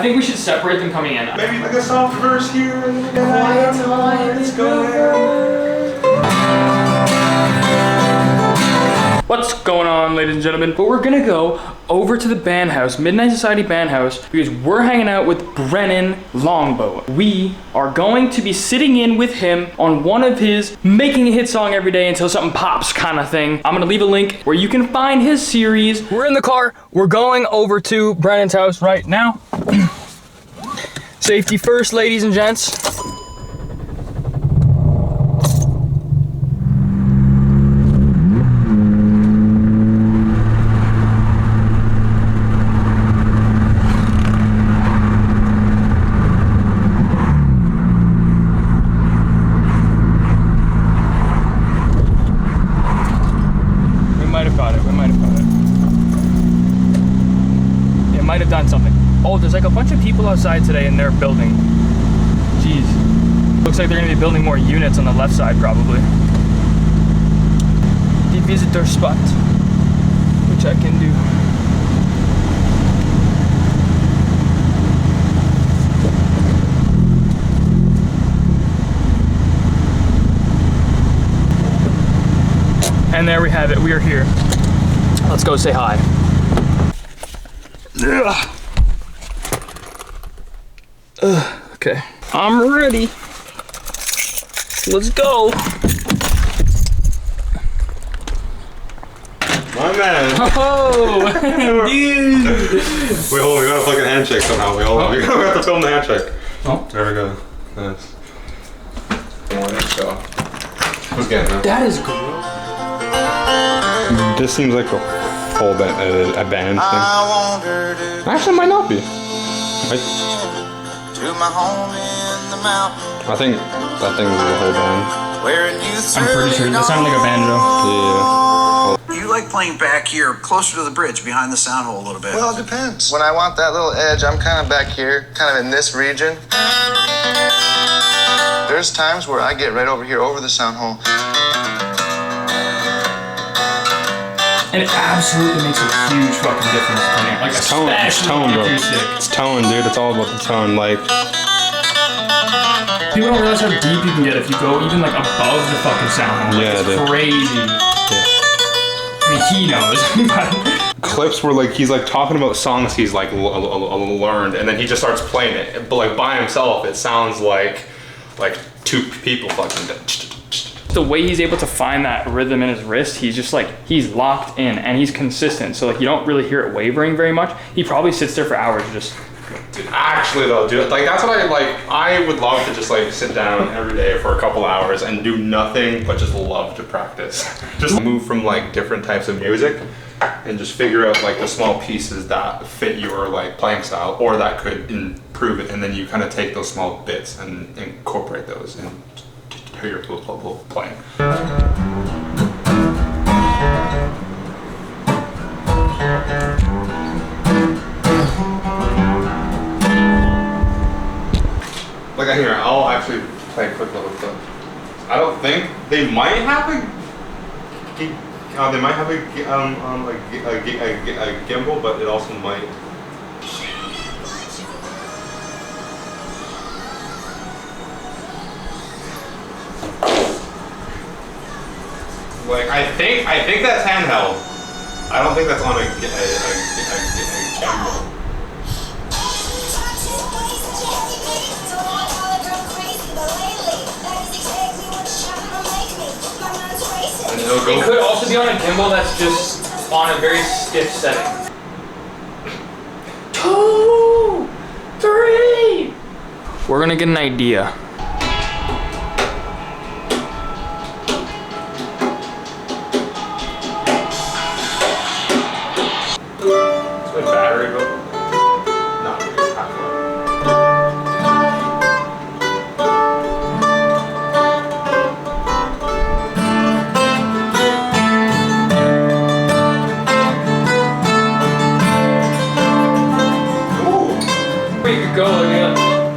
I think we should separate them coming in. Maybe like a soft verse here. Let's go. What's going on, ladies and gentlemen? But we're gonna go over to the band house, Midnight Society band house, because we're hanging out with Brennan Longbow. We are going to be sitting in with him on one of his making a hit song every day until something pops kind of thing. I'm gonna leave a link where you can find his series. We're in the car. We're going over to Brennan's house right now. Safety first, ladies and gents. Might have done something. Oh, there's like a bunch of people outside today in their building. Jeez. Looks like they're gonna be building more units on the left side probably. The visitor spot, which I can do. And there we have it, we are here. Let's go say hi. Okay, I'm ready. Let's go. My man. Oh, dude. We got a fucking handshake somehow. We have to film the handshake. Oh, there we go. Nice. Who's getting that? That is good. This seems like a full band, a band thing. Actually, it might not be. I think that thing is a whole band. I'm pretty sure that sounded like a banjo. Yeah. You like playing back here, closer to the bridge, behind the sound hole a little bit? Well, it depends. When I want that little edge, I'm kind of back here, kind of in this region. There's times where I get right over here, over the sound hole. And it absolutely makes a huge fucking difference depending on, like, it's tone, bro. It's tone, dude. It's all about the tone. Like, people don't realize how deep you can get if you go even like above the fucking sound. Like, yeah, it's crazy. Yeah. I mean, he knows. Clips where like he's like talking about songs he's like learned, and then he just starts playing it. But like by himself, it sounds like two people fucking. The way he's able to find that rhythm in his wrist, he's just like, he's locked in and he's consistent. So like you don't really hear it wavering very much. He probably sits there for hours just. Dude, actually though, dude, like that's what I like. I would love to just like sit down every day for a couple hours and do nothing but just love to practice. Just move from like different types of music and just figure out like the small pieces that fit your like playing style or that could improve it, and then you kind of take those small bits and incorporate those into your playing. Like here, I'll actually play a quick little clip. I don't think they might have a gimbal, but it also might. Like I think that's handheld. I don't think that's on a gimbal. It could also be on a gimbal that's just on a very stiff setting. 2, 3. We're gonna get an idea. It's a battery, but not really halfway. We could go again.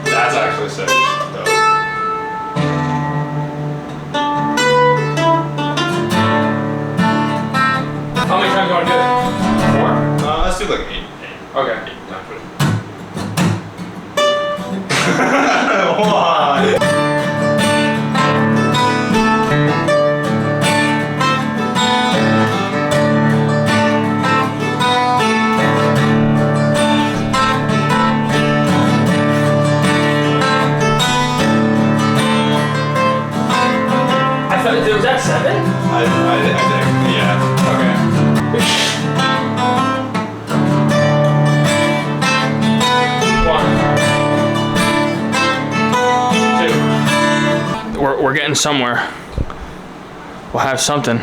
That's actually sick. Dope. How many times do you want to do it? 4? Let's do like 8. Okay. 8, One. Was that 7? I think, yeah. Okay. One. 2. We're getting somewhere. We'll have something.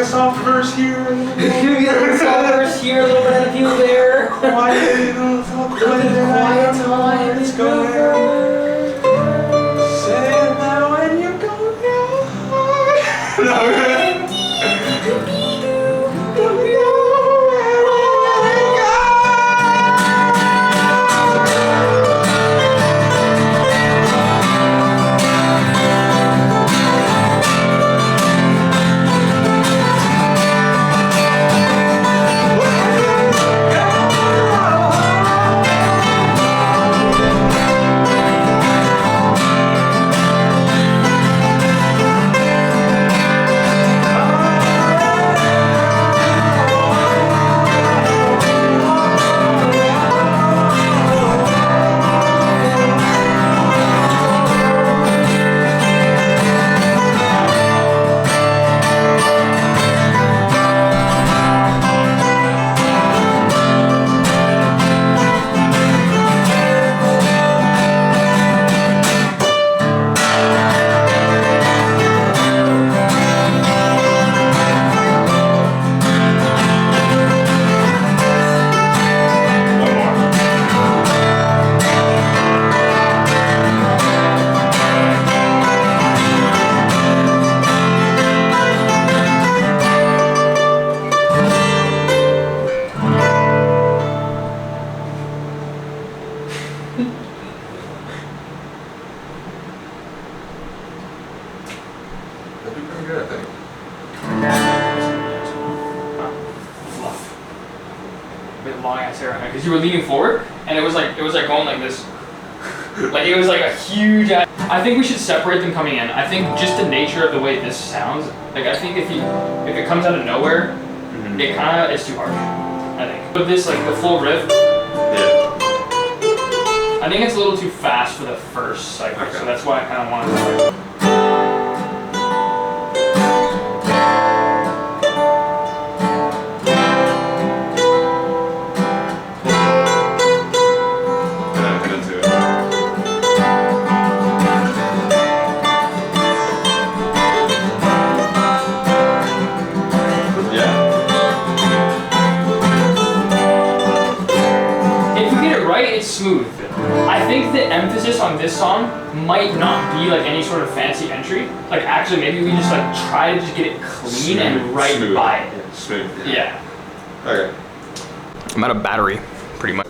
soft verse here. Maybe a little soft verse here, a little bit of feel there. Quiet time. Let's go there. Say it now when you go there. No. That'd be pretty good, I think. A bit long ass hair on it because you were leaning forward and it was like going like this. Like it was like a huge. I think we should separate them coming in. I think just the nature of the way this sounds. Like I think if it comes out of nowhere, it kind of it's too harsh. I think. But this like the full riff. Yeah. I think it's a little too fast for the first cycle, Okay. so that's why I kind of wanted to. Like, smooth. I think the emphasis on this song might not be like any sort of fancy entry. Like actually maybe we just like try to just get it clean and right smooth. by it. Smooth. Yeah. Okay. I'm out of battery, pretty much.